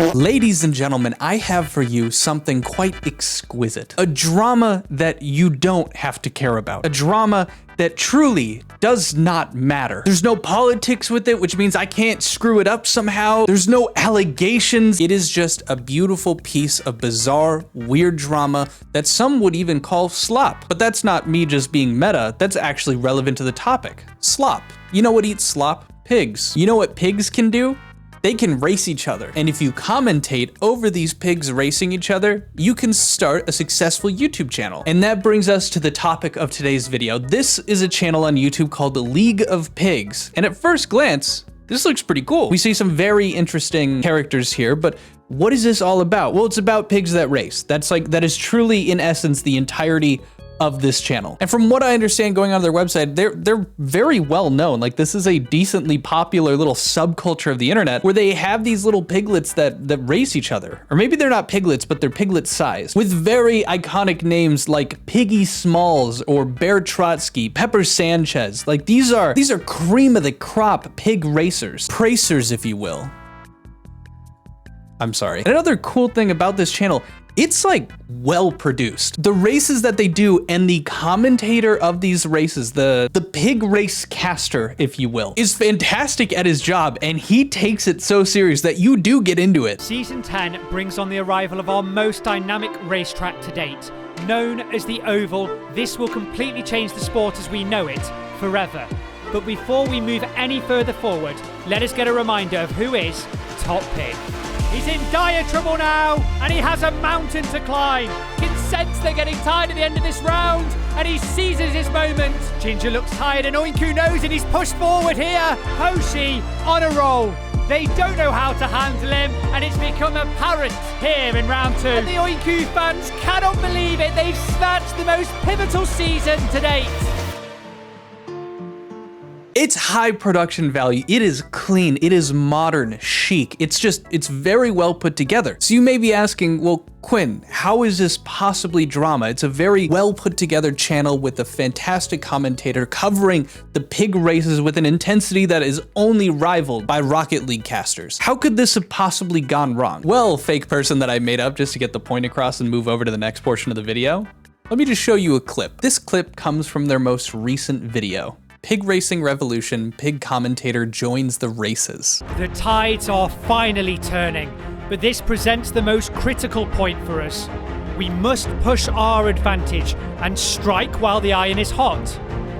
Ladies and gentlemen, I have for you something quite exquisite. A drama that you don't have to care about. A drama that truly does not matter. There's no politics with it, which means I can't screw it up somehow. There's no allegations. It is just a beautiful piece of bizarre, weird drama that some would even call slop. But that's not me just being meta, that's actually relevant to the topic. Slop. You know what eats slop? Pigs. You know what pigs can do? They can race each other. And if you commentate over these pigs racing each other, you can start a successful YouTube channel. And that brings us to the topic of today's video. This is a channel on YouTube called The League of Pigs. And at first glance, this looks pretty cool. We see some very interesting characters here, but what is this all about? Well, it's about pigs that race. That is truly, in essence, the entirety of this channel. And from what I understand going on their website, they're very well known. Like, this is a decently popular little subculture of the internet where they have these little piglets that race each other. Or maybe they're not piglets, but they're piglet size, with very iconic names like Piggy Smalls or Bear Trotsky, Pepper Sanchez. Like, these are cream of the crop pig racers. Pracers, if you will. I'm sorry. Another cool thing about this channel, it's like well produced. The races that they do and the commentator of these races, the pig race caster, if you will, is fantastic at his job, and he takes it so serious that you do get into it. Season 10 brings on the arrival of our most dynamic racetrack to date. Known as the Oval, this will completely change the sport as we know it forever. But before we move any further forward, let us get a reminder of who is Top Pig. He's in dire trouble now, and he has a mountain to climb. You can sense they're getting tired at the end of this round, and he seizes his moment. Ginger looks tired, and Oinku knows it. He's pushed forward here. Hoshi on a roll. They don't know how to handle him, and it's become apparent here in round 2. And the Oinku fans cannot believe it. They've snatched the most pivotal season to date. It's high production value, it is clean, it is modern, chic, it's very well put together. So you may be asking, well, Quinn, how is this possibly drama? It's a very well put together channel with a fantastic commentator covering the pig races with an intensity that is only rivaled by Rocket League casters. How could this have possibly gone wrong? Well, fake person that I made up just to get the point across and move over to the next portion of the video, let me just show you a clip. This clip comes from their most recent video. Pig Racing Revolution, pig commentator joins the races. The tides are finally turning, but this presents the most critical point for us. We must push our advantage and strike while the iron is hot.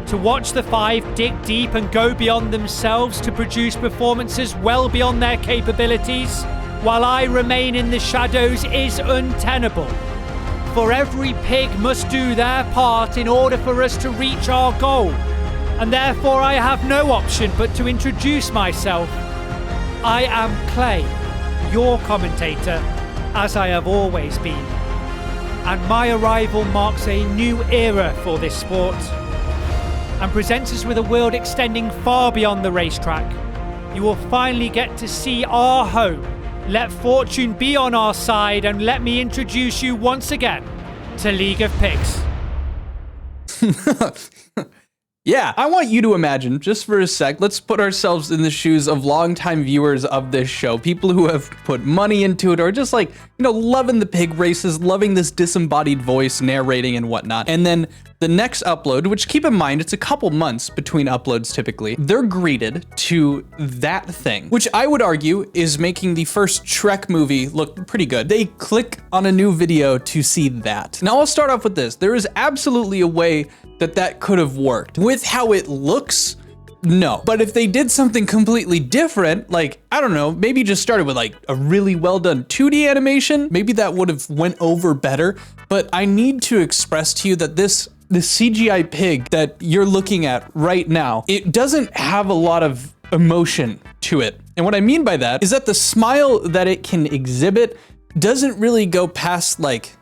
To watch the 5 dig deep and go beyond themselves to produce performances well beyond their capabilities, while I remain in the shadows, is untenable. For every pig must do their part in order for us to reach our goal. And therefore I have no option but to introduce myself. I am Clay, your commentator, as I have always been. And my arrival marks a new era for this sport and presents us with a world extending far beyond the racetrack. You will finally get to see our home. Let fortune be on our side, and let me introduce you once again to League of Pigs. Yeah, I want you to imagine, just for a sec, let's put ourselves in the shoes of longtime viewers of this show, people who have put money into it, or just like, you know, loving the pig races, loving this disembodied voice narrating and whatnot. And then the next upload, which keep in mind, it's a couple months between uploads typically, they're greeted to that thing, which I would argue is making the first Shrek movie look pretty good. They click on a new video to see that. Now I'll start off with this. There is absolutely a way that could have worked. With how it looks, no. But if they did something completely different, like, I don't know, maybe just started with like a really well done 2D animation, maybe that would have went over better. But I need to express to you that the CGI pig that you're looking at right now, it doesn't have a lot of emotion to it. And what I mean by that is that the smile that it can exhibit doesn't really go past like...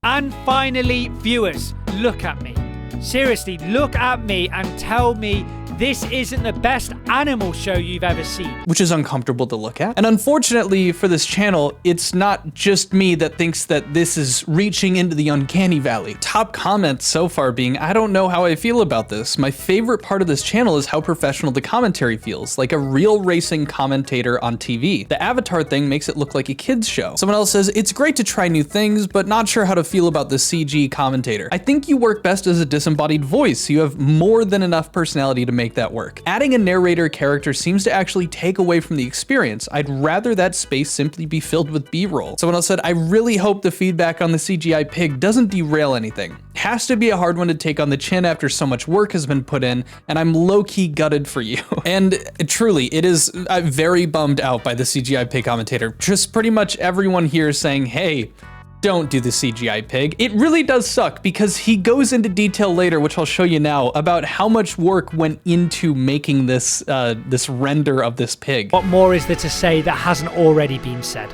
And finally, viewers, look at me. Seriously, look at me and tell me this isn't the best animal show you've ever seen. Which is uncomfortable to look at. And unfortunately for this channel, it's not just me that thinks that this is reaching into the uncanny valley. Top comments so far being, I don't know how I feel about this. My favorite part of this channel is how professional the commentary feels, like a real racing commentator on TV. The avatar thing makes it look like a kid's show. Someone else says, it's great to try new things, but not sure how to feel about the CG commentator. I think you work best as a disembodied voice. You have more than enough personality to make that work. Adding a narrator character seems to actually take away from the experience. I'd rather that space simply be filled with B-roll. Someone else said, I really hope the feedback on the CGI pig doesn't derail anything. Has to be a hard one to take on the chin after so much work has been put in, and I'm low-key gutted for you. And truly, it is very bummed out by the CGI pig commentator. Just pretty much everyone here is saying, hey, don't do the CGI pig. It really does suck because he goes into detail later, which I'll show you now, about how much work went into making this this render of this pig. What more is there to say that hasn't already been said?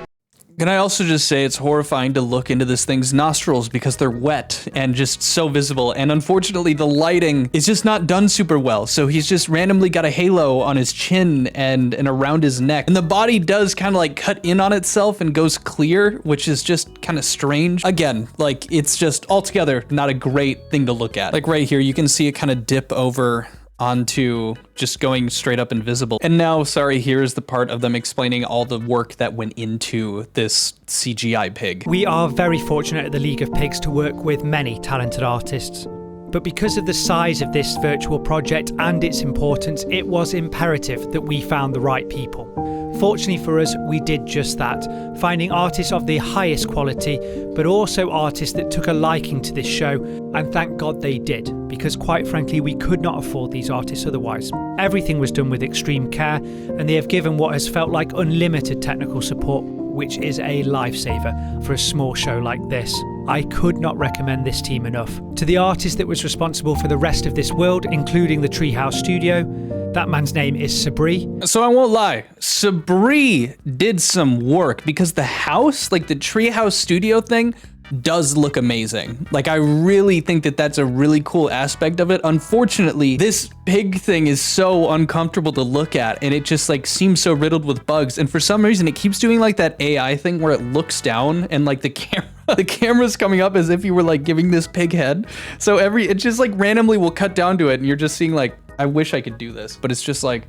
Can I also just say it's horrifying to look into this thing's nostrils because they're wet and just so visible. And unfortunately, the lighting is just not done super well. So he's just randomly got a halo on his chin and around his neck. And the body does kind of like cut in on itself and goes clear, which is just kind of strange. Again, like it's just altogether not a great thing to look at. Like right here, you can see it kind of dip over onto just going straight up invisible. And now, sorry, here's the part of them explaining all the work that went into this CGI pig. We are very fortunate at the League of Pigs to work with many talented artists. But because of the size of this virtual project and its importance, it was imperative that we found the right people. Fortunately for us, we did just that, finding artists of the highest quality, but also artists that took a liking to this show, and thank God they did, because quite frankly, we could not afford these artists otherwise. Everything was done with extreme care, and they have given what has felt like unlimited technical support, which is a lifesaver for a small show like this. I could not recommend this team enough. To the artist that was responsible for the rest of this world, including the Treehouse Studio, that man's name is Sabri. So I won't lie, Sabri did some work because the house, like the Treehouse Studio thing, does look amazing. Like I really think that that's a really cool aspect of it. Unfortunately, this pig thing is so uncomfortable to look at and it just like seems so riddled with bugs. And for some reason it keeps doing like that AI thing where it looks down and like the camera's coming up as if you were like giving this pig head. So it just like randomly will cut down to it and you're just seeing like, I wish I could do this, but it's just like,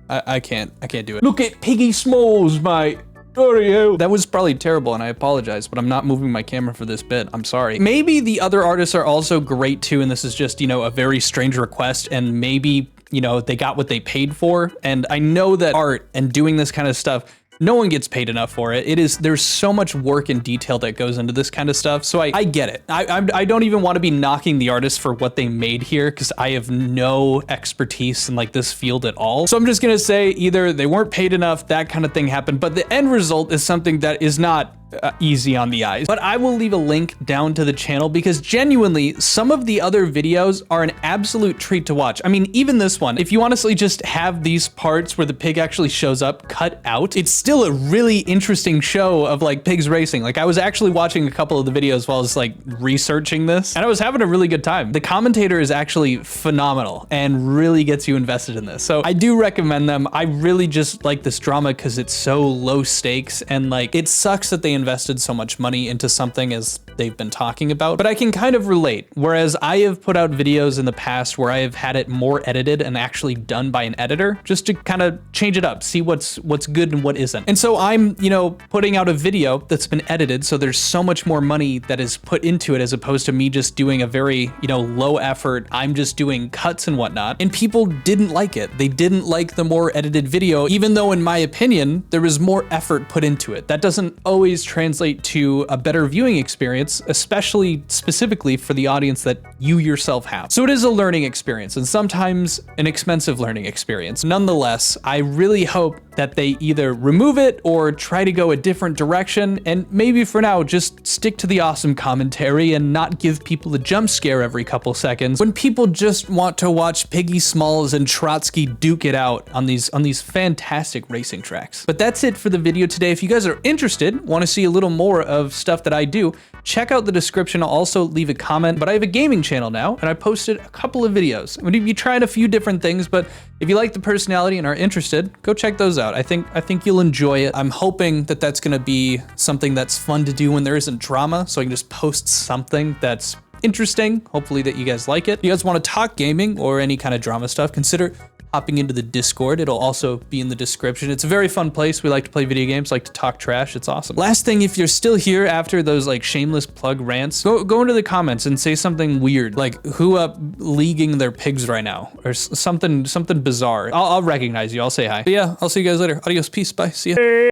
I can't do it. Look at Piggy Smalls, mate. That was probably terrible and I apologize, but I'm not moving my camera for this bit. I'm sorry. Maybe the other artists are also great too, and this is just, you know, a very strange request, and maybe, you know, they got what they paid for. And I know that art and doing this kind of stuff, no one gets paid enough for it. There's so much work and detail that goes into this kind of stuff. So I get it. I don't even want to be knocking the artists for what they made here because I have no expertise in like this field at all. So I'm just gonna say either they weren't paid enough, that kind of thing happened, but the end result is something that is not easy on the eyes. But I will leave a link down to the channel because genuinely some of the other videos are an absolute treat to watch. I mean, even this one, if you honestly just have these parts where the pig actually shows up cut out, it's still a really interesting show of like pigs racing. Like I was actually watching a couple of the videos while I was like researching this and I was having a really good time. The commentator is actually phenomenal and really gets you invested in this. So I do recommend them. I really just like this drama because it's so low stakes and like it sucks that they invested so much money into something as they've been talking about, but I can kind of relate. Whereas I have put out videos in the past where I have had it more edited and actually done by an editor just to kind of change it up, see what's good and what isn't. And so I'm, you know, putting out a video that's been edited, so there's so much more money that is put into it as opposed to me just doing a very, you know, low effort, I'm just doing cuts and whatnot. And people didn't like it. They didn't like the more edited video, even though in my opinion, there was more effort put into it. That doesn't always translate to a better viewing experience, especially specifically for the audience that you yourself have. So it is a learning experience and sometimes an expensive learning experience. Nonetheless, I really hope that they either remove it or try to go a different direction, and maybe for now just stick to the awesome commentary and not give people a jump scare every couple seconds when people just want to watch Piggy Smalls and Trotsky duke it out on these fantastic racing tracks. But that's it for the video today. If you guys are interested, want to see a little more of stuff that I do, check out the description. I'll also leave a comment, but I have a gaming channel now, and I posted a couple of videos. I'm gonna be trying a few different things, but if you like the personality and are interested, go check those out. I think you'll enjoy it. I'm hoping that that's gonna be something that's fun to do when there isn't drama, so I can just post something that's interesting, hopefully that you guys like it. If you guys want to talk gaming or any kind of drama stuff, consider hopping into the Discord. It'll also be in the description. It's a very fun place. We like to play video games, like to talk trash. It's awesome. Last thing, if you're still here after those like shameless plug rants, go into the comments and say something weird, like who up leaguing their pigs right now, or something bizarre. I'll recognize you. I'll say hi. But yeah, I'll see you guys later. Adios, peace, bye, see ya.